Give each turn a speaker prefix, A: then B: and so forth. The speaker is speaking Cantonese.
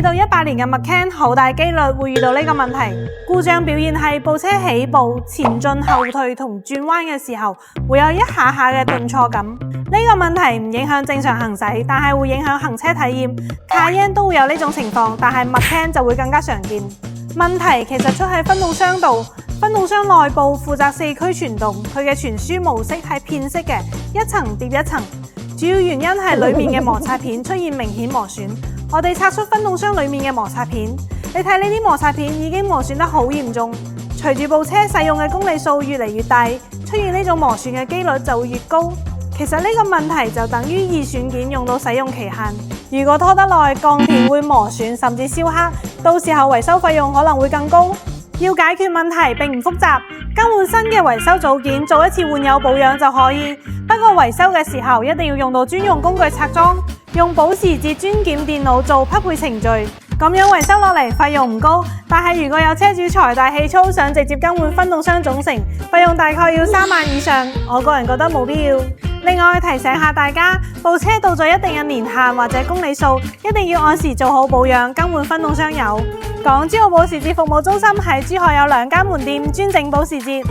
A: 到100年嘅 Macan 好大機率會遇到呢個問題。故障表現係部車起步、前進、後退同轉彎嘅時候會有一下下嘅頓挫感。呢個問題唔影響正常行駛，但係會影響行車體驗。Cayenne 都會有呢種情況，但係 Macan 就會更加常見。問題其實出喺分動箱度，分動箱內部負責4驅傳動，佢嘅傳輸模式係片式嘅，一層疊一層。主要原因係裡面嘅摩擦片出現明顯磨損。我哋拆出分動箱裡面嘅摩擦片，你睇呢啲摩擦片已經磨損得好嚴重。隨住部車使用嘅公里數越嚟越大，出現呢種磨損嘅機率就會越高。其實呢個問題就等於二選件用到使用期限，如果拖得耐，鋼片會磨損甚至燒黑，到時候維修費用可能會更高。要解決問題並唔複雜，更換新嘅維修組件，做一次換油保養就可以。不過維修嘅時候一定要用到專用工具拆裝，用保時捷專檢電腦做匹配程序，咁樣維修落嚟費用唔高。但係如果有車主財大氣粗，想直接更換分動箱總成，費用大概要3萬以上，我個人覺得冇必要。另外提醒下大家，部車到咗一定嘅年限或者公里數，一定要按時做好保養，更換分動箱油。港珠澳保時捷服務中心喺珠海有2間門店專整保時捷。